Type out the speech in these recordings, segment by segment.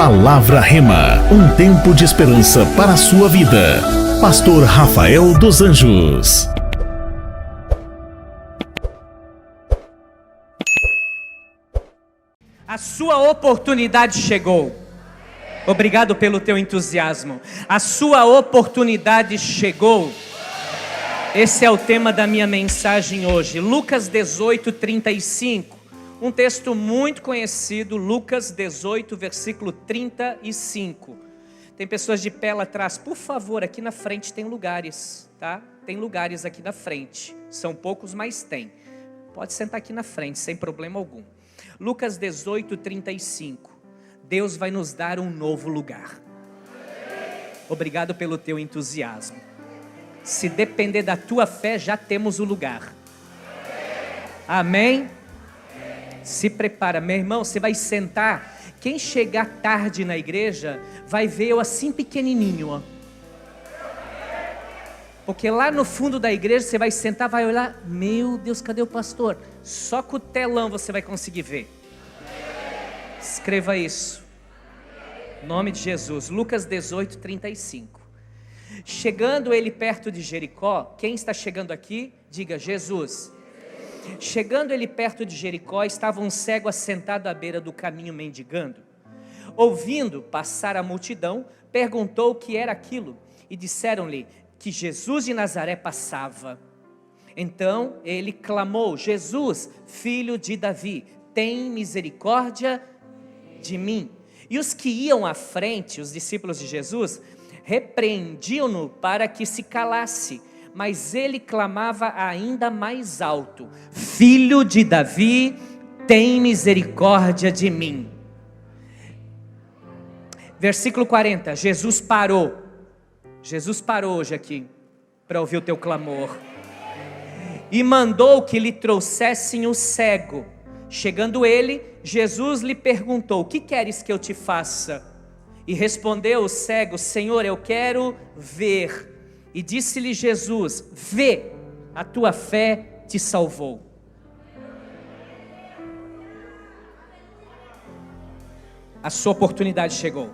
Palavra Rema, um tempo de esperança para a sua vida. Pastor Rafael dos Anjos. A sua oportunidade chegou. Obrigado pelo teu entusiasmo. A sua oportunidade chegou. Esse é o tema da minha mensagem hoje. Lucas 18, 35. Um texto muito conhecido, Lucas 18, versículo 35. Tem pessoas de pé lá atrás. Por favor, aqui na frente tem lugares, tá? Tem lugares aqui na frente. São poucos, mas tem. Pode sentar aqui na frente, sem problema algum. Lucas 18, 35. Deus vai nos dar um novo lugar. Obrigado pelo teu entusiasmo. Se depender da tua fé, já temos o lugar. Amém? Se prepara, meu irmão, você vai sentar. Quem chegar tarde na igreja vai ver eu assim pequenininho, ó. Porque lá no fundo da igreja você vai sentar, vai olhar, meu Deus, cadê o pastor? Só com o telão você vai conseguir ver. Escreva isso. Em nome de Jesus. Lucas 18, 35. Chegando ele perto de Jericó, quem está chegando aqui? Diga, Jesus. Chegando ele perto de Jericó, estava um cego assentado à beira do caminho mendigando. Ouvindo passar a multidão, perguntou o que era aquilo, e disseram-lhe que Jesus de Nazaré passava. Então ele clamou, Jesus, filho de Davi, tem misericórdia de mim. E os que iam à frente, os discípulos de Jesus, repreendiam-no para que se calasse. Mas ele clamava ainda mais alto, filho de Davi, tem misericórdia de mim. Versículo 40, Jesus parou hoje aqui, para ouvir o teu clamor. E mandou que lhe trouxessem o cego. Chegando ele, Jesus lhe perguntou, o que queres que eu te faça? E respondeu o cego, Senhor, eu quero ver. E disse-lhe Jesus, vê, a tua fé te salvou. A sua oportunidade chegou.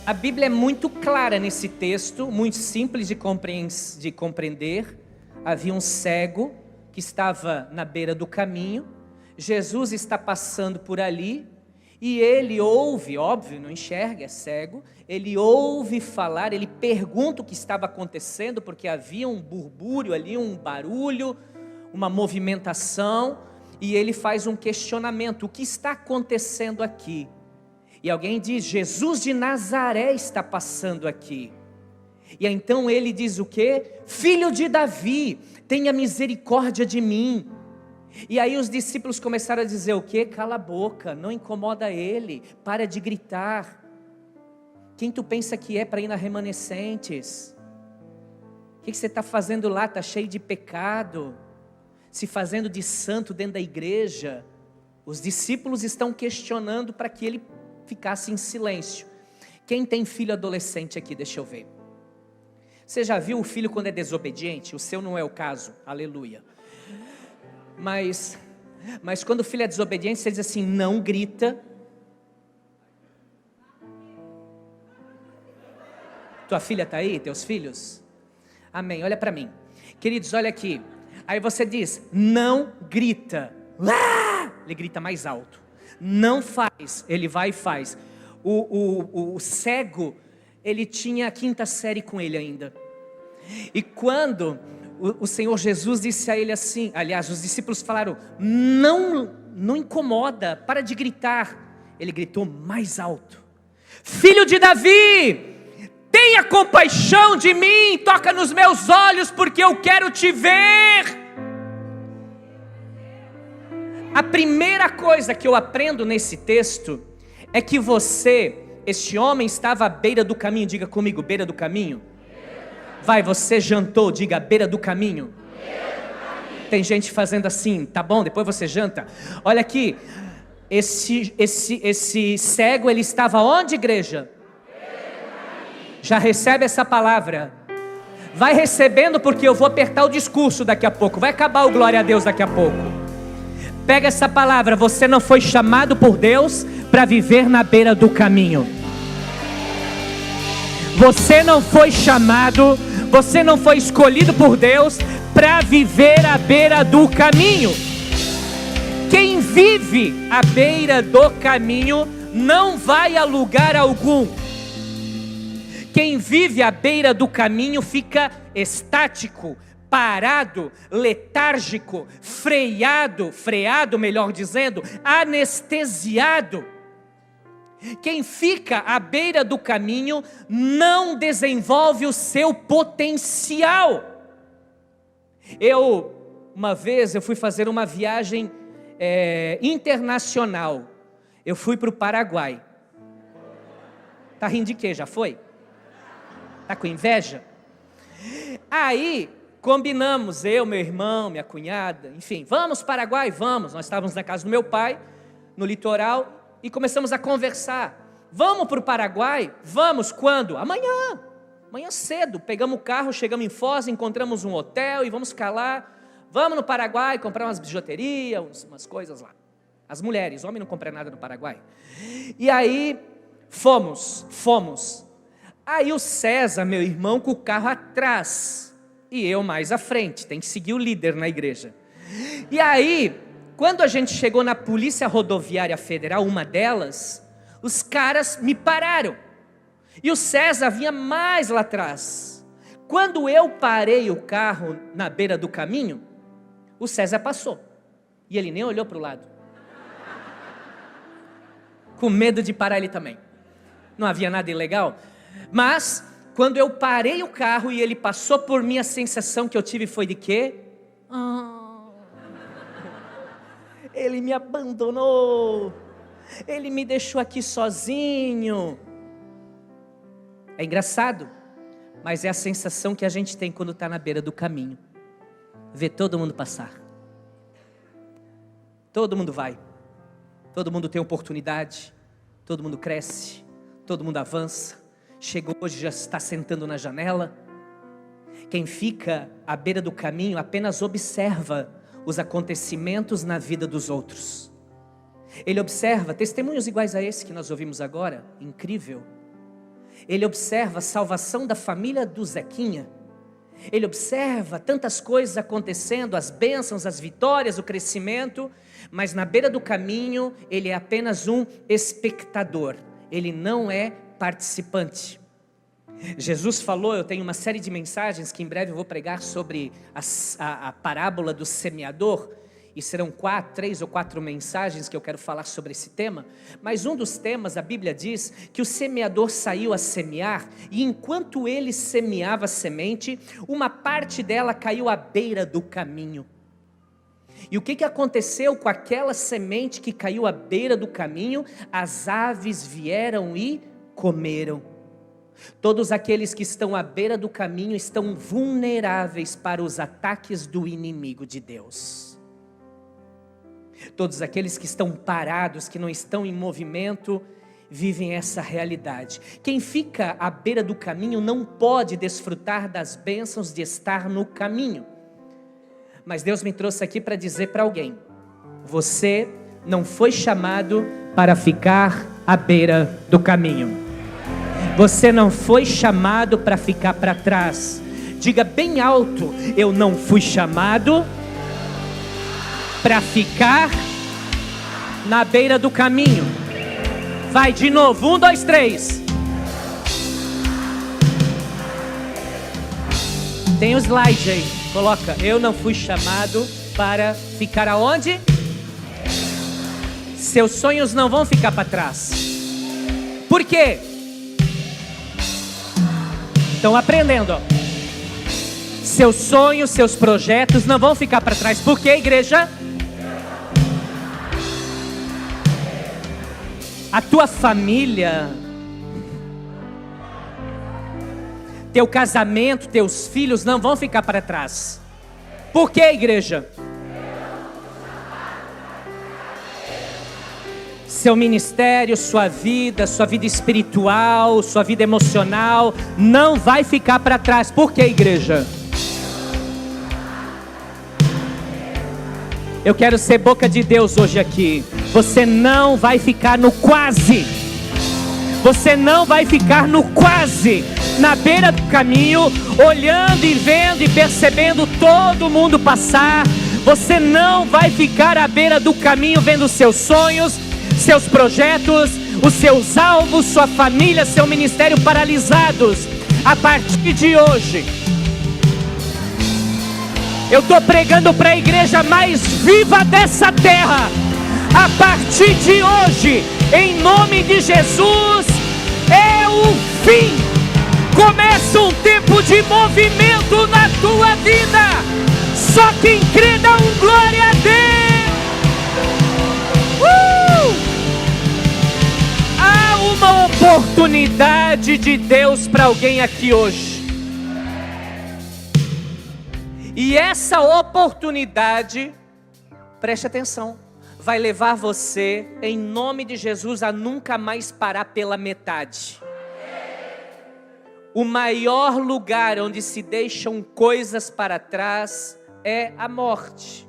A Bíblia é muito clara nesse texto, muito simples de compreender. Havia um cego que estava na beira do caminho. Jesus está passando por ali. E ele ouve, óbvio, não enxerga, é cego. Ele ouve falar, ele pergunta o que estava acontecendo, porque havia um burbúrio ali, um barulho, uma movimentação. E ele faz um questionamento, o que está acontecendo aqui? E alguém diz, Jesus de Nazaré está passando aqui. E então ele diz o quê? Filho de Davi, tenha misericórdia de mim. E aí os discípulos começaram a dizer o quê? Cala a boca, não incomoda ele, para de gritar. Quem tu pensa que é para ir na Remanescentes? O que você está fazendo lá? Está cheio de pecado, se fazendo de santo dentro da igreja. Os discípulos estão questionando para que ele ficasse em silêncio. Quem tem filho adolescente aqui? Deixa eu ver. Você já viu o filho quando é desobediente? O seu não é o caso, aleluia. Mas quando o filho é desobediente, você diz assim, não grita. Tua filha está aí, teus filhos? Amém, olha para mim. Queridos, olha aqui. Aí você diz, não grita. Ele grita mais alto. Não faz, ele vai e faz. O cego, ele tinha a 5ª série com ele ainda. E quando o Senhor Jesus disse a ele assim, aliás, os discípulos falaram, não incomoda, para de gritar. Ele gritou mais alto, filho de Davi, tenha compaixão de mim, toca nos meus olhos, porque eu quero te ver. A primeira coisa que eu aprendo nesse texto, é que este homem estava à beira do caminho, diga comigo, beira do caminho. Vai, você jantou, diga, beira do caminho. Tem gente fazendo assim, tá bom, depois você janta. Olha aqui, esse cego, ele estava onde, igreja? Já recebe essa palavra. Vai recebendo, porque eu vou apertar o discurso daqui a pouco. Vai acabar o glória a Deus daqui a pouco. Pega essa palavra, você não foi chamado por Deus para viver na beira do caminho. Você não foi chamado, você não foi escolhido por Deus para viver à beira do caminho. Quem vive à beira do caminho não vai a lugar algum. Quem vive à beira do caminho fica estático, parado, letárgico, freado, melhor dizendo, anestesiado. Quem fica à beira do caminho não desenvolve o seu potencial. Uma vez eu fui fazer uma viagem internacional. Eu fui para o Paraguai. Tá rindo de quê? Já foi? Tá com inveja? Aí combinamos, eu, meu irmão, minha cunhada, enfim, vamos Paraguai, vamos. Nós estávamos na casa do meu pai, no litoral, e começamos a conversar. Vamos para o Paraguai? Vamos, quando? Amanhã cedo. Pegamos o carro, chegamos em Foz, encontramos um hotel e vamos ficar lá. Vamos no Paraguai comprar umas bijuterias, umas coisas lá. As mulheres, homem não compra nada no Paraguai. E aí, fomos. Aí o César, meu irmão, com o carro atrás, e eu mais à frente, tem que seguir o líder na igreja. E aí, quando a gente chegou na Polícia Rodoviária Federal, uma delas, os caras me pararam, e o César vinha mais lá atrás. Quando eu parei o carro na beira do caminho, o César passou, e ele nem olhou para o lado, com medo de parar ele também. Não havia nada ilegal. Mas, quando eu parei o carro e ele passou por mim, a sensação que eu tive foi de quê? Ele me abandonou. Ele me deixou aqui sozinho. É engraçado, mas é a sensação que a gente tem quando está na beira do caminho. Ver todo mundo passar. Todo mundo vai. Todo mundo tem oportunidade. Todo mundo cresce. Todo mundo avança. Chegou hoje, já está sentando na janela. Quem fica à beira do caminho apenas observa os acontecimentos na vida dos outros. Ele observa testemunhos iguais a esse que nós ouvimos agora, incrível. Ele observa a salvação da família do Zequinha. Ele observa tantas coisas acontecendo, as bênçãos, as vitórias, o crescimento, mas na beira do caminho ele é apenas um espectador. Ele não é participante. Jesus falou, eu tenho uma série de mensagens que em breve eu vou pregar sobre a parábola do semeador, e serão 3 ou 4 mensagens que eu quero falar sobre esse tema, mas um dos temas, a Bíblia diz que o semeador saiu a semear, e enquanto ele semeava a semente, uma parte dela caiu à beira do caminho. E o que aconteceu com aquela semente que caiu à beira do caminho? As aves vieram e comeram. Todos aqueles que estão à beira do caminho estão vulneráveis para os ataques do inimigo de Deus. Todos aqueles que estão parados, que não estão em movimento, vivem essa realidade. Quem fica à beira do caminho não pode desfrutar das bênçãos de estar no caminho. Mas Deus me trouxe aqui para dizer para alguém: você não foi chamado para ficar à beira do caminho. Você não foi chamado para ficar para trás. Diga bem alto: eu não fui chamado para ficar na beira do caminho. Vai de novo, 1, 2, 3. Tem o slide aí, coloca: eu não fui chamado para ficar aonde? Seus sonhos não vão ficar para trás. Por quê? Estão aprendendo, ó. Seus sonhos, seus projetos não vão ficar para trás. Por quê, igreja? A tua família, teu casamento, teus filhos não vão ficar para trás. Por quê, igreja? Seu ministério, sua vida espiritual, sua vida emocional não vai ficar para trás. Por quê, igreja? Eu quero ser boca de Deus hoje aqui. Você não vai ficar no quase. Você não vai ficar no quase, na beira do caminho, olhando e vendo e percebendo todo mundo passar. Você não vai ficar à beira do caminho vendo seus sonhos, seus projetos, os seus alvos, sua família, seu ministério paralisados. A partir de hoje, eu estou pregando para a igreja mais viva dessa terra. A partir de hoje, em nome de Jesus, é o fim. Começa um tempo de movimento na tua vida. Só quem crê dá um glória a Deus. Há uma oportunidade de Deus para alguém aqui hoje. E essa oportunidade, preste atenção, vai levar você, em nome de Jesus, a nunca mais parar pela metade. O maior lugar onde se deixam coisas para trás é a morte.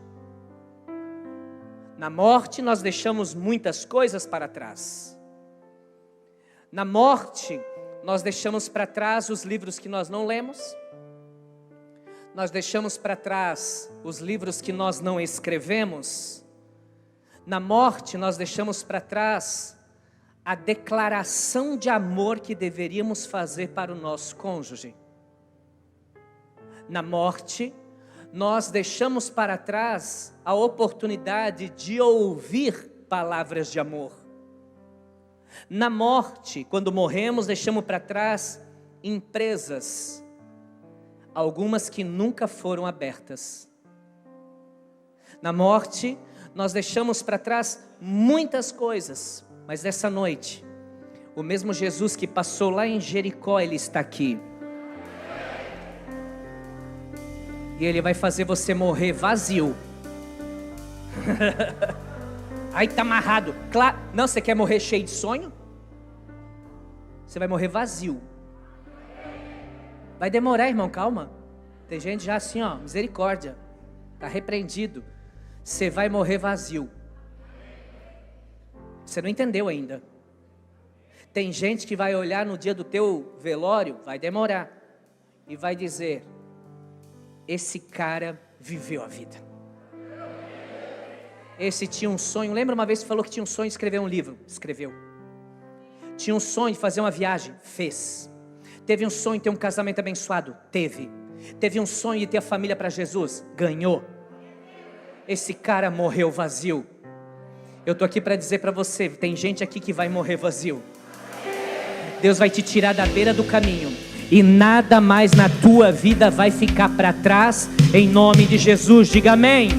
Na morte nós deixamos muitas coisas para trás. Na morte nós deixamos para trás os livros que nós não lemos. Nós deixamos para trás os livros que nós não escrevemos. Na morte nós deixamos para trás a declaração de amor que deveríamos fazer para o nosso cônjuge. Na morte nós deixamos para trás a oportunidade de ouvir palavras de amor. Na morte, quando morremos, deixamos para trás empresas, algumas que nunca foram abertas. Na morte, nós deixamos para trás muitas coisas, mas nessa noite, o mesmo Jesus que passou lá em Jericó, Ele está aqui. E Ele vai fazer você morrer vazio. Aí tá amarrado. Claro. Não, você quer morrer cheio de sonho? Você vai morrer vazio. Vai demorar, irmão, calma. Tem gente já assim, ó, misericórdia. Tá repreendido. Você vai morrer vazio. Você não entendeu ainda. Tem gente que vai olhar no dia do teu velório, vai demorar, e vai dizer: esse cara viveu a vida. Esse tinha um sonho. Lembra uma vez que falou que tinha um sonho de escrever um livro? Escreveu. Tinha um sonho de fazer uma viagem? Fez. Teve um sonho de ter um casamento abençoado? Teve. Teve um sonho de ter a família para Jesus? Ganhou. Esse cara morreu vazio. Eu estou aqui para dizer para você, tem gente aqui que vai morrer vazio. Deus vai te tirar da beira do caminho e nada mais na tua vida vai ficar para trás, em nome de Jesus. Diga amém.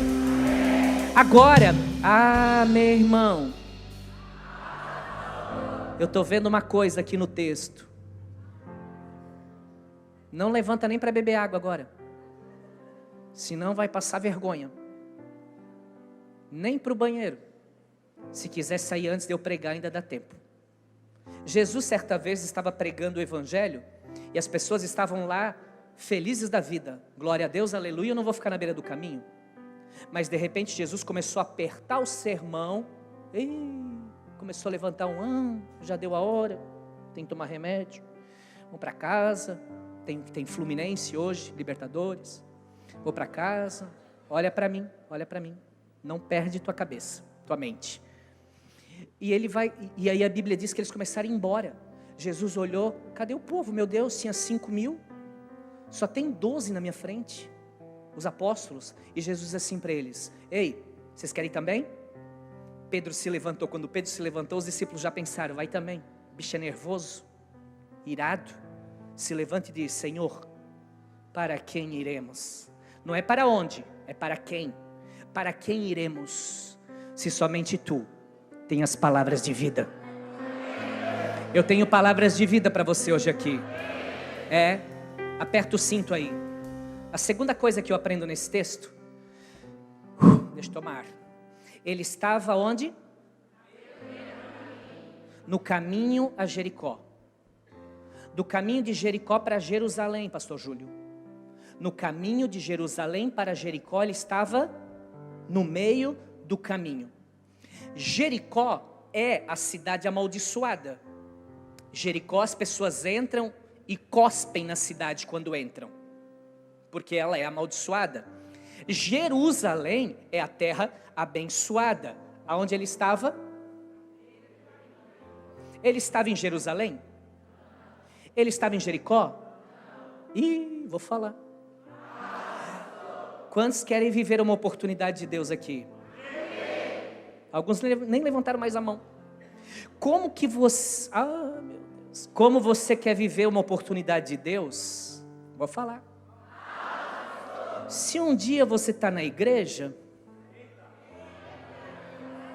Agora, meu irmão, eu estou vendo uma coisa aqui no texto. Não levanta nem para beber água agora, senão vai passar vergonha. Nem para o banheiro. Se quiser sair antes de eu pregar, ainda dá tempo. Jesus certa vez estava pregando o evangelho e as pessoas estavam lá felizes da vida. Glória a Deus, aleluia, eu não vou ficar na beira do caminho. Mas de repente Jesus começou a apertar o sermão. Começou a levantar já deu a hora, tem que tomar remédio, vou para casa, tem Fluminense hoje, Libertadores, vou para casa, olha para mim, não perde tua cabeça, tua mente. E aí a Bíblia diz que eles começaram a ir embora. Jesus olhou, cadê o povo? Meu Deus, tinha 5.000, só tem 12 na minha frente, os apóstolos. E Jesus disse assim para eles: ei, vocês querem ir também? Pedro se levantou. Quando Pedro se levantou, os discípulos já pensaram: vai também. O bicho é nervoso, irado. Se levanta e diz: Senhor, para quem iremos? Não é para onde, é para quem. Para quem iremos, se somente tu tem as palavras de vida? Eu tenho palavras de vida para você hoje aqui. Aperta o cinto aí. A segunda coisa que eu aprendo nesse texto, deixa eu tomar. Ele estava onde? No caminho a Jericó. Do caminho de Jericó para Jerusalém, pastor Júlio. No caminho de Jerusalém para Jericó ele estava no meio do caminho. Jericó é a cidade amaldiçoada. Jericó, as pessoas entram e cospem na cidade quando entram, porque ela é amaldiçoada. Jerusalém é a terra abençoada. Aonde ele estava? Ele estava em Jerusalém? Ele estava em Jericó? Ih, vou falar. Quantos querem viver uma oportunidade de Deus aqui? Alguns nem levantaram mais a mão. Como que você... meu Deus. Como você quer viver uma oportunidade de Deus? Vou falar. Se um dia você está na igreja...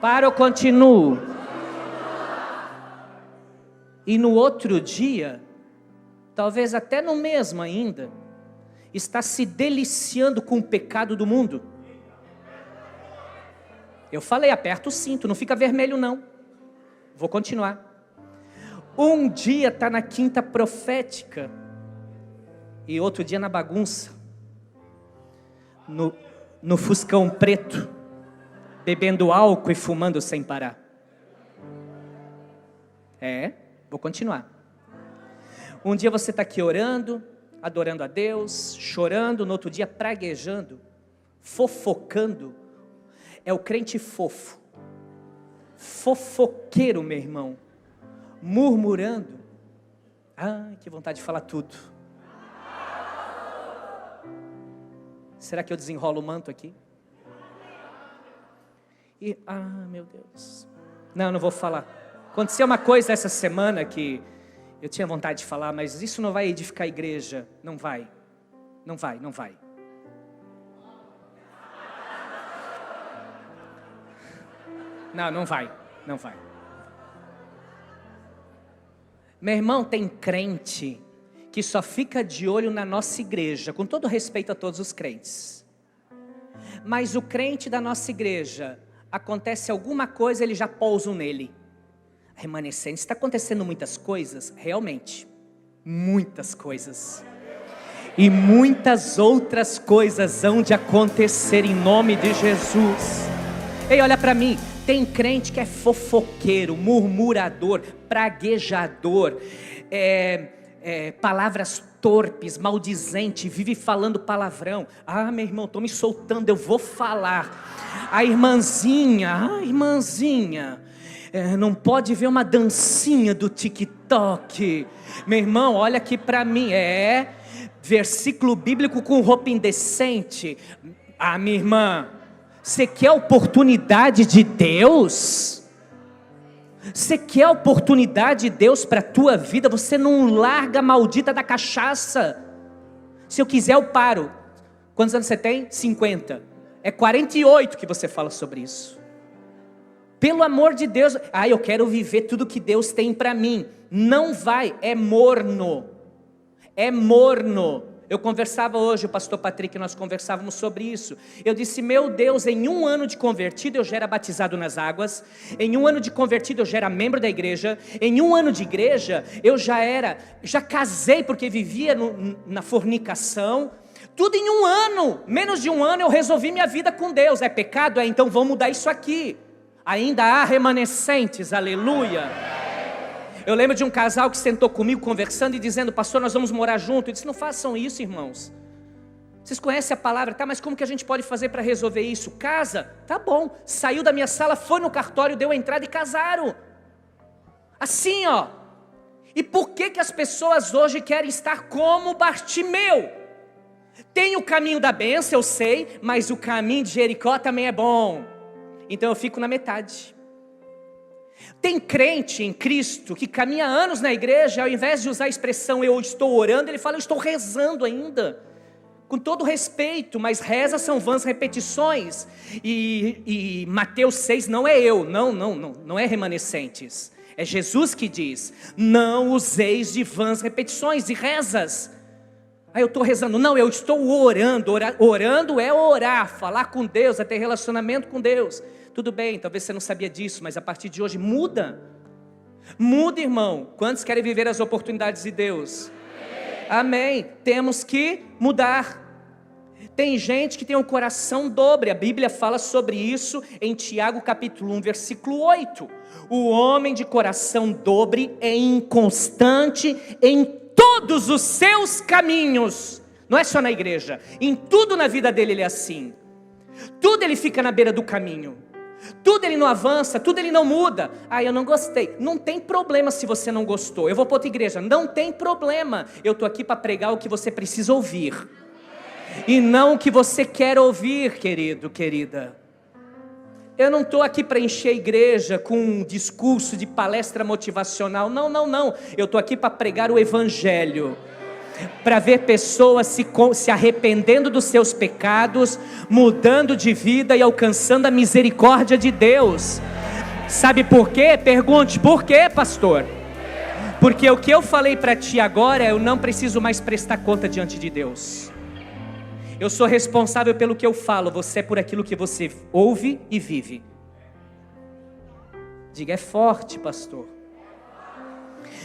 Para ou continuo? E no outro dia, talvez até no mesmo ainda, está se deliciando com o pecado do mundo. Eu falei, aperta o cinto, não fica vermelho não. Vou continuar. Um dia está na quinta profética, e outro dia na bagunça, no fuscão preto, bebendo álcool e fumando sem parar. Vou continuar. Um dia você está aqui orando, adorando a Deus, chorando, no outro dia praguejando, fofocando. É o crente fofo, fofoqueiro, meu irmão, murmurando. Ai, que vontade de falar tudo. Será que eu desenrolo o manto aqui? E, meu Deus. Não vou falar. Aconteceu uma coisa essa semana que eu tinha vontade de falar, mas isso não vai edificar a igreja. Não vai. Não vai. Não vai. Meu irmão, tem crente que só fica de olho na nossa igreja, com todo respeito a todos os crentes. Mas o crente da nossa igreja, acontece alguma coisa, ele já pousa nele. Remanescente, está acontecendo muitas coisas, realmente, muitas coisas, e muitas outras coisas hão de acontecer em nome de Jesus. Ei, olha para mim, tem crente que é fofoqueiro, murmurador, praguejador, palavras torpes, maldizente, vive falando palavrão. Meu irmão, estou me soltando, eu vou falar. A irmãzinha, não pode ver uma dancinha do TikTok. Meu irmão, olha aqui para mim, versículo bíblico com roupa indecente. Minha irmã, você quer oportunidade de Deus? Você quer oportunidade de Deus para a tua vida? Você não larga a maldita da cachaça. Se eu quiser eu paro. Quantos anos você tem? 50. É 48 que você fala sobre isso. Pelo amor de Deus, eu quero viver tudo que Deus tem para mim. Não vai, é morno. Eu conversava hoje, o pastor Patrick, nós conversávamos sobre isso. Eu disse, meu Deus, em 1 ano de convertido eu já era batizado nas águas. Em 1 ano de convertido eu já era membro da igreja. Em 1 ano de igreja eu já casei porque vivia na fornicação. Tudo em 1 ano, menos de 1 ano eu resolvi minha vida com Deus. É pecado? Então vamos mudar isso aqui. Ainda há remanescentes, aleluia. Eu lembro de um casal que sentou comigo conversando e dizendo, pastor, nós vamos morar junto. Eu disse, não façam isso, irmãos. Vocês conhecem a palavra, tá? Mas como que a gente pode fazer para resolver isso? Casa? Tá bom. Saiu da minha sala, foi no cartório, deu a entrada e casaram. Assim, ó. E por que as pessoas hoje querem estar como Bartimeu? Tem o caminho da bênção, eu sei, mas o caminho de Jericó também é bom. Então eu fico na metade. Tem crente em Cristo que caminha anos na igreja, ao invés de usar a expressão eu estou orando, ele fala eu estou rezando ainda. Com todo respeito, mas reza são vãs repetições. E Mateus 6 não é eu, não é remanescentes. É Jesus que diz, não useis de vãs repetições e rezas. Eu estou rezando, não, eu estou orando. Orando é orar, falar com Deus, é ter relacionamento com Deus. Tudo bem, talvez você não sabia disso, mas a partir de hoje muda. Muda, irmão. Quantos querem viver as oportunidades de Deus? Amém. Temos que mudar. Tem gente que tem um coração dobre. A Bíblia fala sobre isso em Tiago capítulo 1, versículo 8. O homem de coração dobre é inconstante em todos os seus caminhos. Não é só na igreja, em tudo na vida dele ele é assim. Tudo ele fica na beira do caminho. Tudo ele não avança, tudo ele não muda. Ah, eu não gostei. Não tem problema se você não gostou. Eu vou para outra igreja. Não tem problema. Eu estou aqui para pregar o que você precisa ouvir. E não o que você quer ouvir, querido, querida. Eu não estou aqui para encher a igreja com um discurso de palestra motivacional. Não, não, não. Eu estou aqui para pregar o evangelho. Para ver pessoas se arrependendo dos seus pecados, mudando de vida e alcançando a misericórdia de Deus. Sabe por quê? Pergunte, por quê, pastor? Porque o que eu falei para ti agora, eu não preciso mais prestar conta diante de Deus. Eu sou responsável pelo que eu falo, você é por aquilo que você ouve e vive. Diga, é forte, pastor.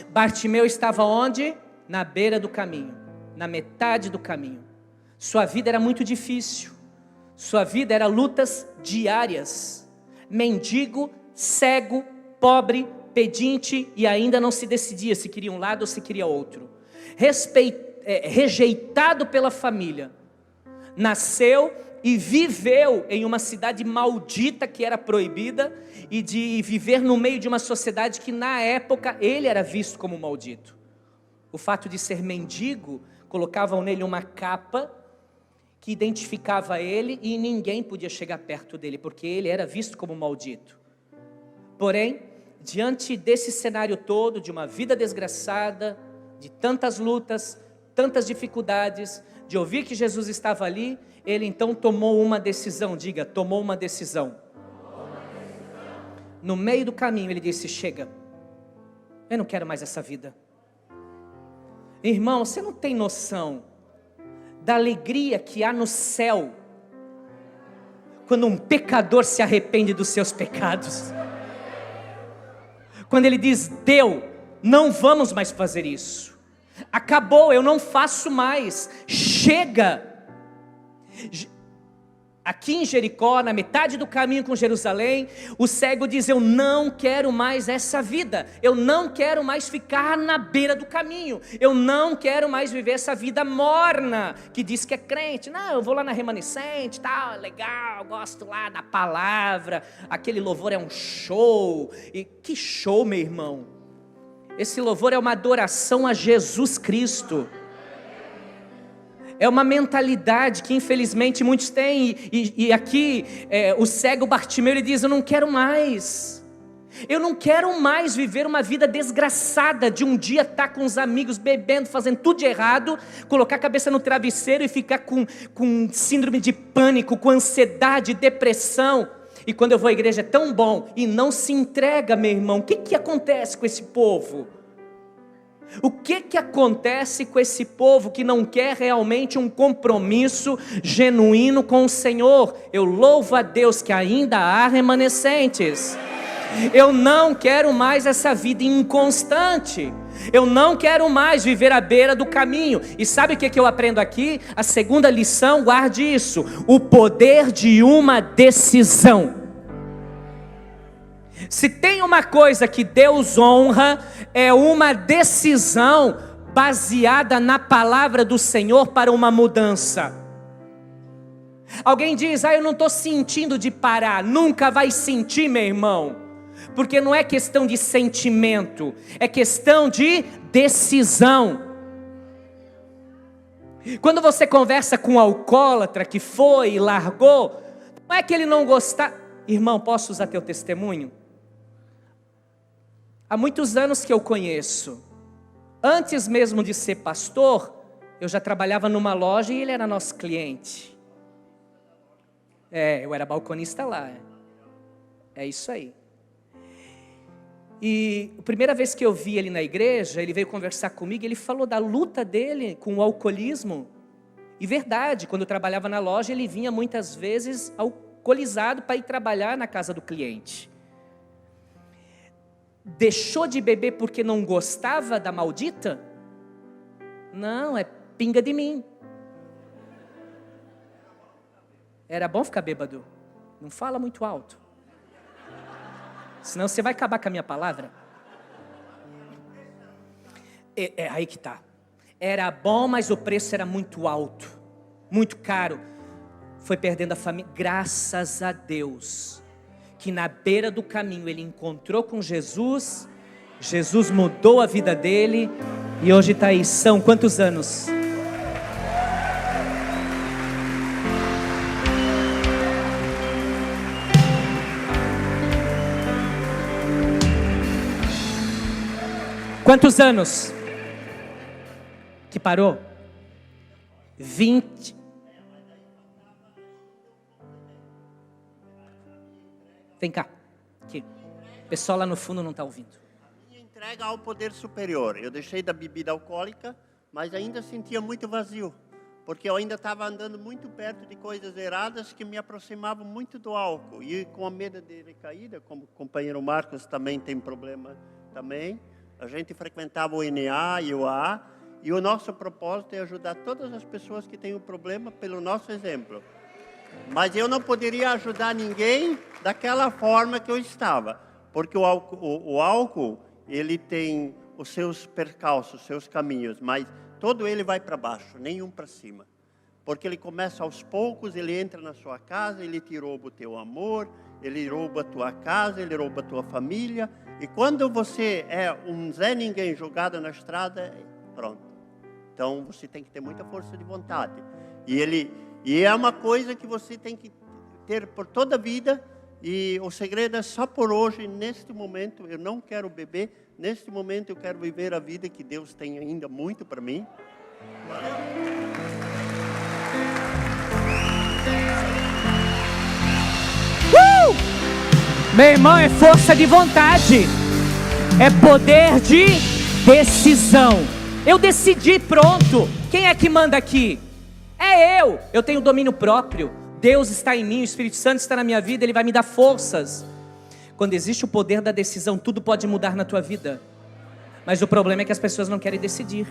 Bartimeu estava onde? Na beira do caminho, na metade do caminho. Sua vida era muito difícil. Sua vida era lutas diárias. Mendigo, cego, pobre, pedinte, e ainda não se decidia se queria um lado ou se queria outro. Rejeitado pela família. Nasceu e viveu em uma cidade maldita que era proibida, e de viver no meio de uma sociedade que na época ele era visto como maldito. O fato de ser mendigo, colocavam nele uma capa que identificava ele e ninguém podia chegar perto dele, porque ele era visto como maldito. Porém, diante desse cenário todo, de uma vida desgraçada, de tantas lutas, tantas dificuldades, de ouvir que Jesus estava ali, ele então tomou uma decisão. Diga, tomou uma decisão. No meio do caminho ele disse, chega, eu não quero mais essa vida. Irmão, você não tem noção da alegria que há no céu quando um pecador se arrepende dos seus pecados. Quando ele diz, deu, não vamos mais fazer isso. Acabou, eu não faço mais. Chega. Aqui em Jericó, na metade do caminho com Jerusalém, o cego diz, eu não quero mais essa vida, eu não quero mais ficar na beira do caminho, eu não quero mais viver essa vida morna, que diz que é crente. Não, eu vou lá na remanescente, tal, é legal, gosto lá da palavra, aquele louvor é um show. E que show, meu irmão? Esse louvor é uma adoração a Jesus Cristo. É uma mentalidade que infelizmente muitos têm, e aqui o cego Bartimeu, ele diz, eu não quero mais viver uma vida desgraçada, de um dia estar com os amigos bebendo, fazendo tudo de errado, colocar a cabeça no travesseiro e ficar com síndrome de pânico, com ansiedade, depressão. E quando eu vou à igreja é tão bom, e não se entrega, meu irmão. O que acontece com esse povo? O que acontece com esse povo que não quer realmente um compromisso genuíno com o Senhor? Eu louvo a Deus que ainda há remanescentes. Eu não quero mais essa vida inconstante. Eu não quero mais viver à beira do caminho. E sabe o que eu aprendo aqui? A segunda lição, guarde isso: o poder de uma decisão. Se tem uma coisa que Deus honra, é uma decisão baseada na palavra do Senhor para uma mudança. Alguém diz, eu não estou sentindo de parar. Nunca vai sentir, meu irmão, porque não é questão de sentimento, é questão de decisão. Quando você conversa com um alcoólatra que foi e largou, não é que ele não gostar. Irmão, posso usar teu testemunho? Há muitos anos que eu conheço, antes mesmo de ser pastor, eu já trabalhava numa loja e ele era nosso cliente. Eu era balconista lá. É isso aí. E a primeira vez que eu vi ele na igreja, ele veio conversar comigo, ele falou da luta dele com o alcoolismo. E verdade, quando eu trabalhava na loja, ele vinha muitas vezes alcoolizado para ir trabalhar na casa do cliente. Deixou de beber porque não gostava da maldita? Não, é pinga de mim. Era bom ficar bêbado. Não fala muito alto. Senão você vai acabar com a minha palavra. É aí que tá. Era bom, mas o preço era muito alto. Muito caro. Foi perdendo a família. Graças a Deus. Que na beira do caminho ele encontrou com Jesus. Jesus mudou a vida dele. E hoje está aí. São quantos anos? Quantos anos que parou? 20. Vem cá. Aqui. O pessoal lá no fundo não está ouvindo. Minha entrega ao poder superior. Eu deixei da bebida alcoólica, mas ainda sentia muito vazio. Porque eu ainda estava andando muito perto de coisas erradas que me aproximavam muito do álcool. E com a medo de recaída, como o companheiro Marcos também tem problema também. A gente frequentava o NA e o AA, e o nosso propósito é ajudar todas as pessoas que têm um problema pelo nosso exemplo. Mas eu não poderia ajudar ninguém daquela forma que eu estava, porque o álcool ele tem os seus percalços, os seus caminhos, mas todo ele vai para baixo, nenhum para cima. Porque ele começa aos poucos, ele entra na sua casa, ele te rouba o teu amor, ele rouba a tua casa, ele rouba a tua família. E quando você é um Zé Ninguém jogado na estrada, pronto. Então você tem que ter muita força de vontade. E é uma coisa que você tem que ter por toda a vida. E o segredo é só por hoje, neste momento. Eu não quero beber. Neste momento eu quero viver a vida que Deus tem ainda muito para mim. Meu irmão, é força de vontade. É poder de decisão. Eu decidi, pronto. Quem é que manda aqui? É eu. Eu tenho domínio próprio. Deus está em mim, o Espírito Santo está na minha vida, Ele vai me dar forças. Quando existe o poder da decisão, tudo pode mudar na tua vida. Mas o problema é que as pessoas não querem decidir.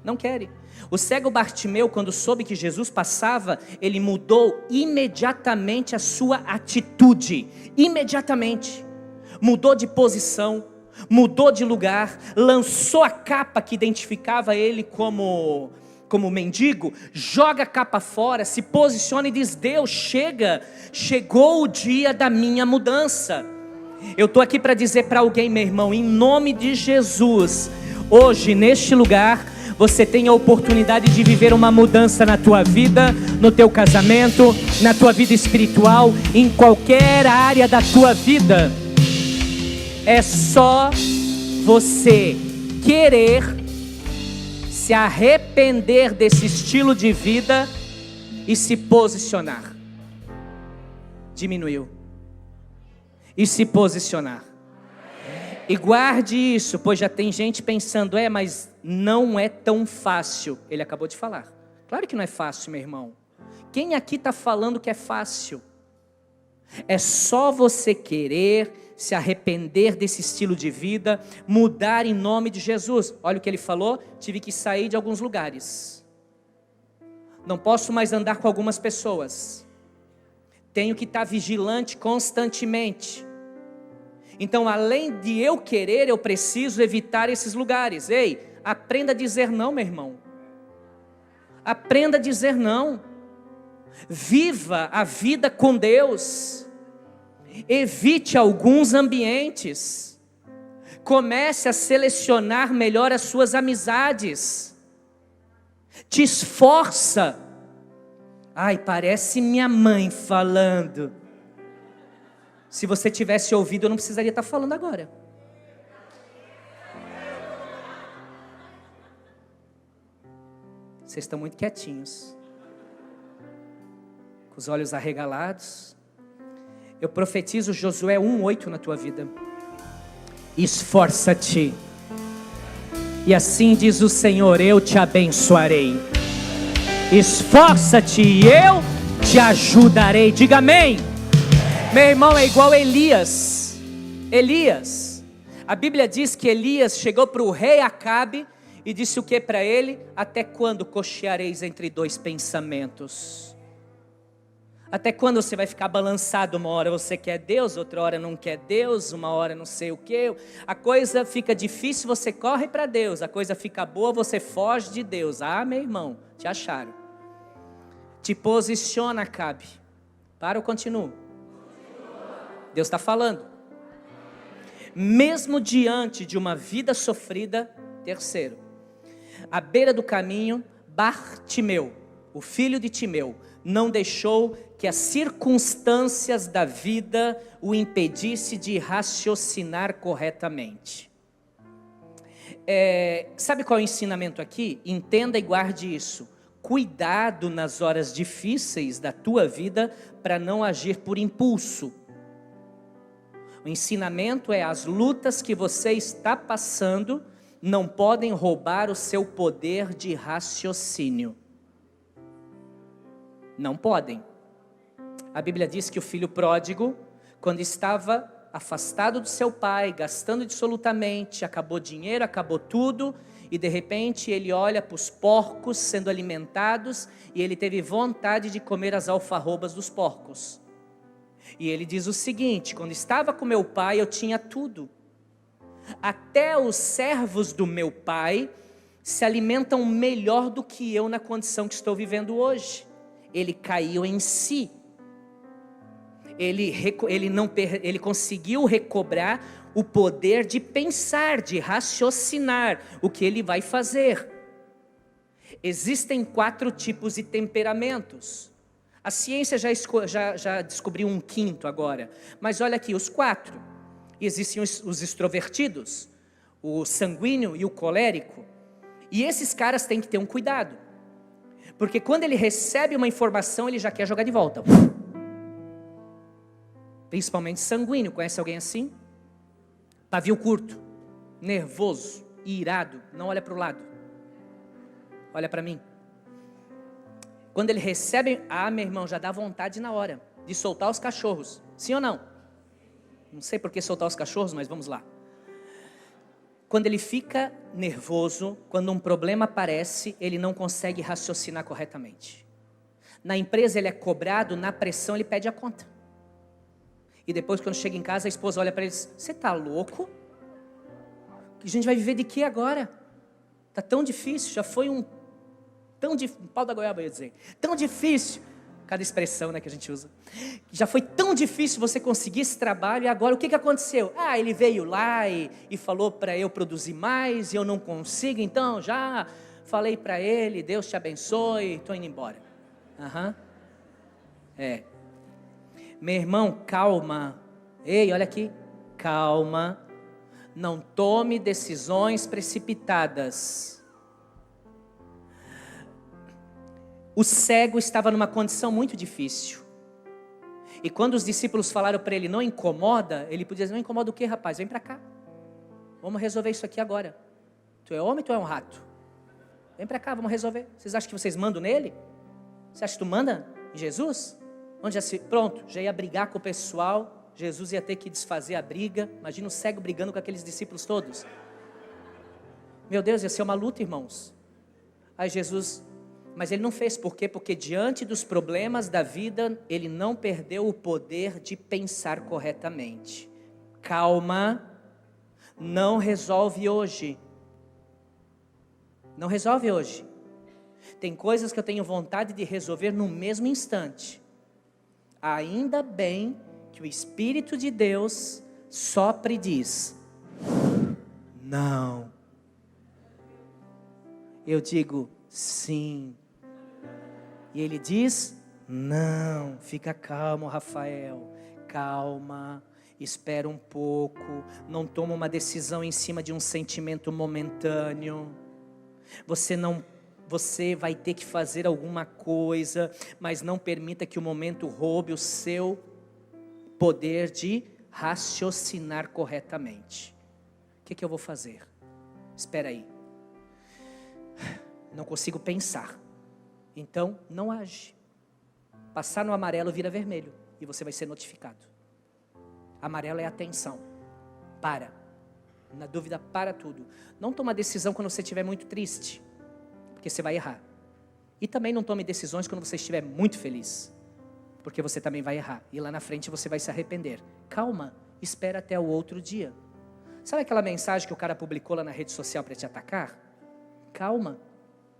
Não querem. O cego Bartimeu, quando soube que Jesus passava, ele mudou imediatamente a sua atitude. Imediatamente. Mudou de posição, mudou de lugar, lançou a capa que identificava ele como mendigo, joga a capa fora, se posiciona e diz: Deus, chegou o dia da minha mudança. Eu estou aqui para dizer para alguém, meu irmão, em nome de Jesus, hoje neste lugar, você tem a oportunidade de viver uma mudança na tua vida, no teu casamento, na tua vida espiritual, em qualquer área da tua vida. É só você querer se arrepender desse estilo de vida e se posicionar. Diminuiu. E se posicionar. E guarde isso, pois já tem gente pensando: mas não é tão fácil. Ele acabou de falar. Claro que não é fácil, meu irmão. Quem aqui está falando que é fácil? É só você querer se arrepender desse estilo de vida, mudar em nome de Jesus. Olha o que ele falou: tive que sair de alguns lugares. Não posso mais andar com algumas pessoas. Tenho que estar vigilante constantemente. Então, além de eu querer, eu preciso evitar esses lugares. Ei, aprenda a dizer não, meu irmão. Aprenda a dizer não. Viva a vida com Deus. Evite alguns ambientes. Comece a selecionar melhor as suas amizades. Te esforça. Ai, parece minha mãe falando. Se você tivesse ouvido, eu não precisaria estar falando agora. Vocês estão muito quietinhos, com os olhos arregalados. Eu profetizo Josué 1:8 na tua vida. Esforça-te, e assim diz o Senhor: eu te abençoarei. Esforça-te e eu te ajudarei. Diga amém. Meu irmão, é igual Elias. A Bíblia diz que Elias chegou para o rei Acabe e disse o que para ele? Até quando cocheareis entre dois pensamentos? Até quando você vai ficar balançado? Uma hora você quer Deus, outra hora não quer Deus, uma hora não sei o quê. A coisa fica difícil, você corre para Deus. A coisa fica boa, você foge de Deus. Ah, meu irmão, te acharam. Te posiciona, Acabe. Para ou continuo? Deus está falando. Mesmo diante de uma vida sofrida, terceiro, à beira do caminho, Bartimeu, o filho de Timeu, não deixou que as circunstâncias da vida o impedisse de raciocinar corretamente. Sabe qual é o ensinamento aqui? Entenda e guarde isso. Cuidado nas horas difíceis da tua vida para não agir por impulso. O ensinamento é: as lutas que você está passando não podem roubar o seu poder de raciocínio. Não podem. A Bíblia diz que o filho pródigo, quando estava afastado do seu pai, gastando dissolutamente, acabou dinheiro, acabou tudo, e de repente ele olha para os porcos sendo alimentados, e ele teve vontade de comer as alfarrobas dos porcos. E ele diz o seguinte: quando estava com meu pai eu tinha tudo, até os servos do meu pai se alimentam melhor do que eu na condição que estou vivendo hoje. Ele caiu em si. Ele conseguiu recobrar o poder de pensar, de raciocinar o que ele vai fazer. Existem 4 tipos de temperamentos. A ciência já descobriu um 5º agora. Mas olha aqui, os 4. Existem os extrovertidos, o sanguíneo e o colérico. E esses caras têm que ter um cuidado. Porque quando ele recebe uma informação, ele já quer jogar de volta. Principalmente sanguíneo. Conhece alguém assim? Pavio curto, nervoso, irado, não olha para o lado. Olha para mim. Quando ele recebe, meu irmão, já dá vontade na hora de soltar os cachorros. Sim ou não? Não sei por que soltar os cachorros, mas vamos lá. Quando ele fica nervoso, quando um problema aparece, ele não consegue raciocinar corretamente. Na empresa ele é cobrado, na pressão ele pede a conta. E depois, quando chega em casa, a esposa olha para ele e diz: você está louco? A gente vai viver de quê agora? Está tão difícil, já foi um pau da goiaba, eu ia dizer. Tão difícil, cada expressão, né, que a gente usa. Já foi tão difícil você conseguir esse trabalho, e agora o que aconteceu? Ele veio lá e falou para eu produzir mais, e eu não consigo, então já falei para ele: Deus te abençoe, estou indo embora. Meu irmão, calma. Ei, olha aqui, calma. Não tome decisões precipitadas. O cego estava numa condição muito difícil. E quando os discípulos falaram para ele: não incomoda, ele podia dizer: não incomoda o quê, rapaz? Vem para cá. Vamos resolver isso aqui agora. Tu é homem ou tu é um rato? Vem para cá, vamos resolver. Vocês acham que vocês mandam nele? Você acha que tu manda em Jesus? Pronto, já ia brigar com o pessoal. Jesus ia ter que desfazer a briga. Imagina o cego brigando com aqueles discípulos todos. Meu Deus, ia ser uma luta, irmãos. Aí Jesus... Mas ele não fez, por quê? Porque diante dos problemas da vida, ele não perdeu o poder de pensar corretamente. Calma, não resolve hoje. Não resolve hoje. Tem coisas que eu tenho vontade de resolver no mesmo instante. Ainda bem que o Espírito de Deus sopra e diz: não. Eu digo: sim. E ele diz: não. Fica calmo, Rafael. Calma. Espera um pouco. Não toma uma decisão em cima de um sentimento momentâneo. Você vai ter que fazer alguma coisa, mas não permita que o momento roube o seu poder de raciocinar corretamente. O que eu vou fazer? Espera aí. Não consigo pensar. Então, não age. Passar no amarelo vira vermelho e você vai ser notificado. Amarelo é atenção. Para. Na dúvida, para tudo. Não toma decisão quando você estiver muito triste, porque você vai errar. E também não tome decisões quando você estiver muito feliz. porque você também vai errar. E lá na frente você vai se arrepender. Calma, espera até o outro dia. Sabe aquela mensagem que o cara publicou lá na rede social para te atacar? Calma,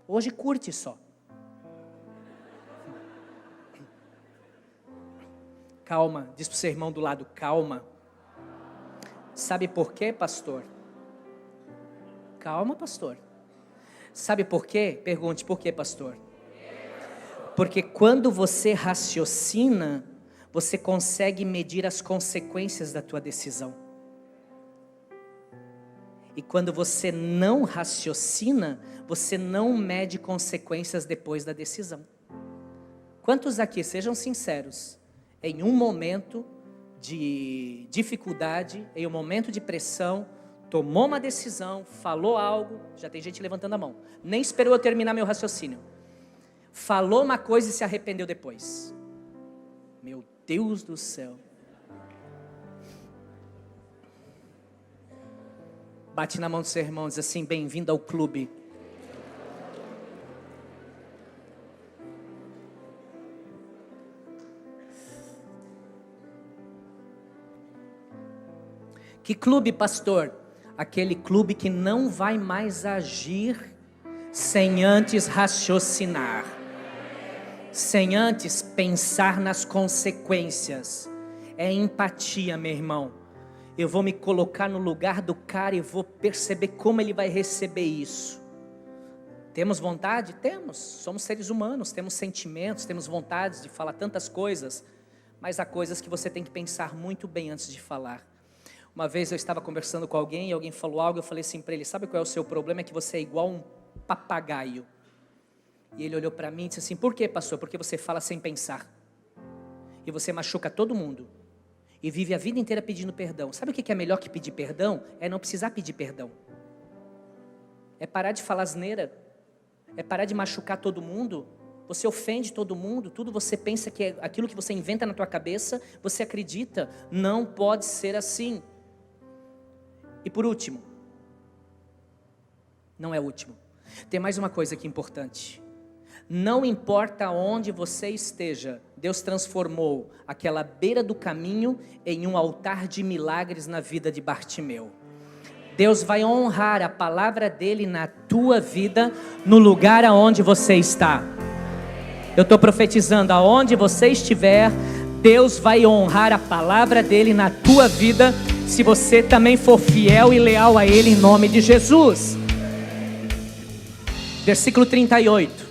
hoje curte só. Calma, diz para o seu irmão do lado, calma. Sabe por quê, pastor? Calma, pastor. Sabe por quê? Pergunte, por quê, pastor? Porque quando você raciocina, você consegue medir as consequências da tua decisão. E quando você não raciocina, você não mede consequências depois da decisão. Quantos aqui, sejam sinceros, em um momento de dificuldade, em um momento de pressão, tomou uma decisão, falou algo, já tem gente levantando a mão, nem esperou eu terminar meu raciocínio, falou uma coisa e se arrependeu depois? Meu Deus do céu. Bate na mão do seu irmão e diz assim, bem-vindo ao clube. Que clube, pastor? Aquele clube que não vai mais agir sem antes raciocinar, sem antes pensar nas consequências. É empatia, meu irmão. Eu vou me colocar no lugar do cara e vou perceber como ele vai receber isso. Temos vontade? Temos. Somos seres humanos, temos sentimentos, temos vontades de falar tantas coisas, mas há coisas que você tem que pensar muito bem antes de falar. Uma vez eu estava conversando com alguém e alguém falou algo, eu falei assim para ele, sabe qual é o seu problema? É que você é igual um papagaio. E ele olhou para mim e disse assim, por quê, pastor? Porque você fala sem pensar. E você machuca todo mundo. E vive a vida inteira pedindo perdão. Sabe o que é melhor que pedir perdão? É não precisar pedir perdão. É parar de falar asneira. É parar de machucar todo mundo. Você ofende todo mundo. Tudo você pensa que é aquilo que você inventa na tua cabeça, você acredita. Não pode ser assim. E por último, não é o último, tem mais uma coisa aqui importante. Não importa onde você esteja, Deus transformou aquela beira do caminho em um altar de milagres na vida de Bartimeu. Deus vai honrar a palavra dele na tua vida, no lugar aonde você está. Eu estou profetizando, aonde você estiver, Deus vai honrar a palavra dele na tua vida, se você também for fiel e leal a ele, em nome de Jesus. Versículo 38.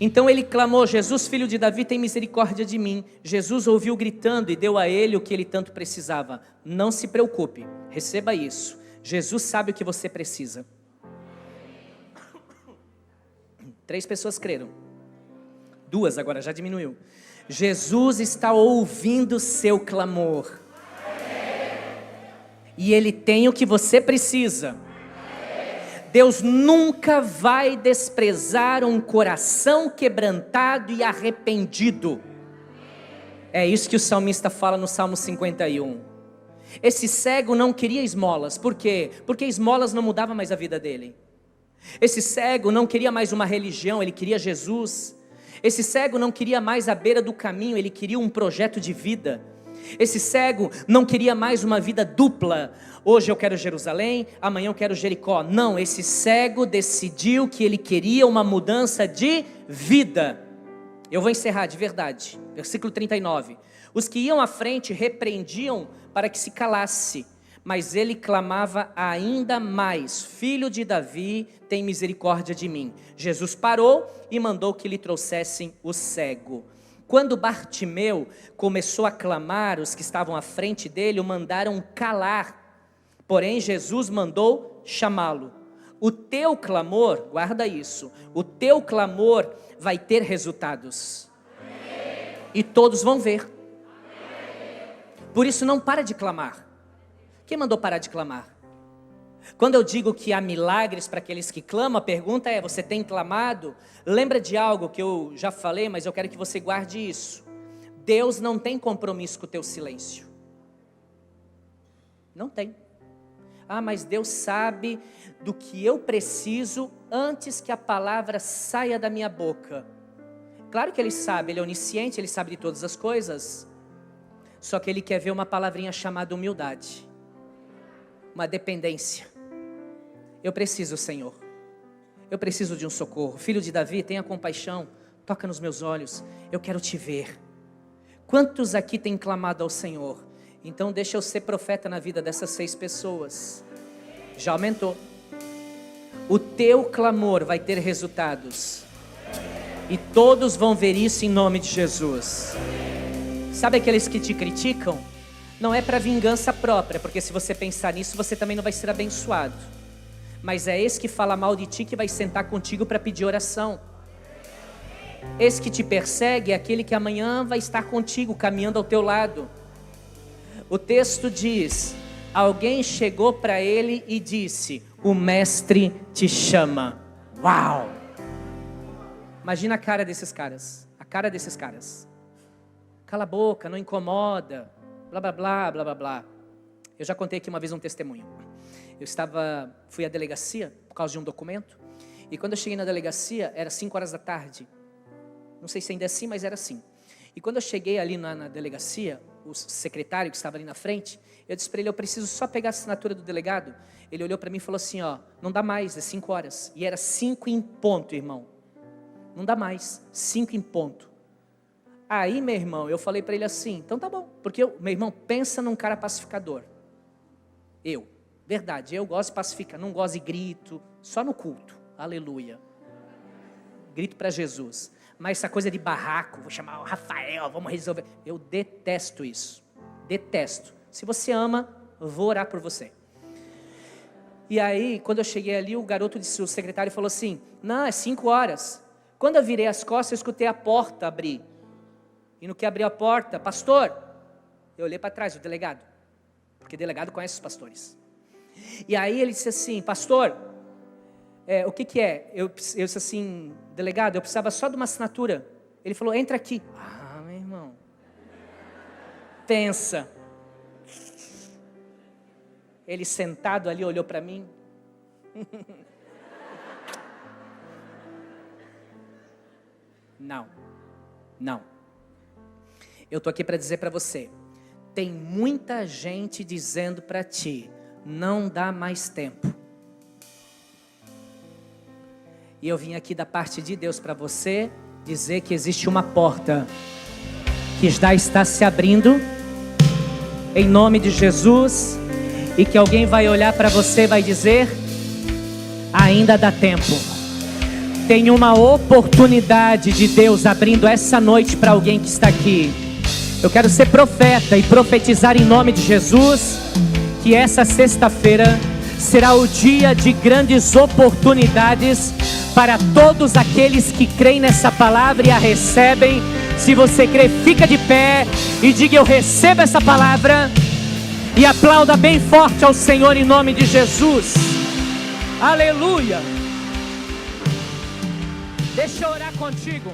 Então ele clamou, Jesus, filho de Davi, tem misericórdia de mim. Jesus ouviu gritando e deu a ele o que ele tanto precisava. Não se preocupe, receba isso. Jesus sabe o que você precisa. 3 pessoas creram. 2 agora, já diminuiu. Jesus está ouvindo seu clamor. E Ele tem o que você precisa. Deus nunca vai desprezar um coração quebrantado e arrependido. É isso que o salmista fala no Salmo 51. Esse cego não queria esmolas. Por quê? Porque esmolas não mudava mais a vida dele. Esse cego não queria mais uma religião, ele queria Jesus. Esse cego não queria mais a beira do caminho, ele queria um projeto de vida. Esse cego não queria mais uma vida dupla. Hoje eu quero Jerusalém, amanhã eu quero Jericó. Não, esse cego decidiu que ele queria uma mudança de vida. Eu vou encerrar de verdade. Versículo 39. Os que iam à frente repreendiam para que se calasse, mas ele clamava ainda mais: Filho de Davi, tem misericórdia de mim. Jesus parou e mandou que lhe trouxessem o cego. Quando Bartimeu começou a clamar, os que estavam à frente dele o mandaram calar. Porém Jesus mandou chamá-lo. O teu clamor, guarda isso, o teu clamor vai ter resultados. E todos vão ver. Por isso não para de clamar. Quem mandou parar de clamar? Quando eu digo que há milagres para aqueles que clamam, a pergunta é: você tem clamado? Lembra de algo que eu já falei, mas eu quero que você guarde isso. Deus não tem compromisso com o teu silêncio. Não tem. Ah, mas Deus sabe do que eu preciso antes que a palavra saia da minha boca. Claro que Ele sabe, Ele é onisciente, Ele sabe de todas as coisas. Só que Ele quer ver uma palavrinha chamada humildade. Uma dependência. Eu preciso, Senhor. Eu preciso de um socorro. Filho de Davi, tenha compaixão. Toca nos meus olhos. Eu quero te ver. Quantos aqui têm clamado ao Senhor? Então deixa eu ser profeta na vida dessas 6 pessoas. Já aumentou. O teu clamor vai ter resultados. E todos vão ver isso em nome de Jesus. Sabe aqueles que te criticam? Não é para vingança própria, porque se você pensar nisso, você também não vai ser abençoado. Mas é esse que fala mal de ti que vai sentar contigo para pedir oração. Esse que te persegue é aquele que amanhã vai estar contigo, caminhando ao teu lado. O texto diz: alguém chegou para ele e disse: o mestre te chama. Uau! Imagina a cara desses caras. A cara desses caras. Cala a boca, não incomoda. Blá, blá, blá, blá, blá, blá. Eu já contei aqui uma vez um testemunho. Fui à delegacia por causa de um documento. E quando eu cheguei na delegacia, era 5 horas da tarde. Não sei se ainda é assim, mas era assim. E quando eu cheguei ali na delegacia, o secretário que estava ali na frente, eu disse para ele: eu preciso só pegar a assinatura do delegado. Ele olhou para mim e falou assim: ó, não dá mais, é 5 horas. E era 5 em ponto, irmão. Não dá mais, 5 em ponto. Aí, meu irmão, eu falei para ele assim: então tá bom. Porque, meu irmão, pensa num cara pacificador. Verdade, eu gosto de pacificar, não gosto de grito, só no culto, aleluia. Grito para Jesus. Mas essa coisa de barraco, vou chamar o Rafael, vamos resolver. Eu detesto isso, detesto. Se você ama, eu vou orar por você. E aí, quando eu cheguei ali, o secretário falou assim: não, é 5 horas. Quando eu virei as costas, eu escutei a porta abrir. E no que abriu a porta: pastor, eu olhei para trás, o delegado, porque delegado conhece os pastores. E aí ele disse assim: pastor, o que é? Eu disse assim: delegado, eu precisava só de uma assinatura. Ele falou: entra aqui. Ah, meu irmão, pensa. Ele sentado ali olhou para mim. Não. Eu estou aqui para dizer para você: tem muita gente dizendo para ti: não dá mais tempo. E eu vim aqui da parte de Deus para você dizer que existe uma porta que já está se abrindo, em nome de Jesus, e que alguém vai olhar para você e vai dizer: ainda dá tempo. Tem uma oportunidade de Deus abrindo essa noite para alguém que está aqui. Eu quero ser profeta e profetizar em nome de Jesus que essa sexta-feira será o dia de grandes oportunidades para todos aqueles que creem nessa palavra e a recebem. Se você crê, fica de pé e diga: eu recebo essa palavra, e aplauda bem forte ao Senhor em nome de Jesus. Aleluia. Deixa eu orar contigo.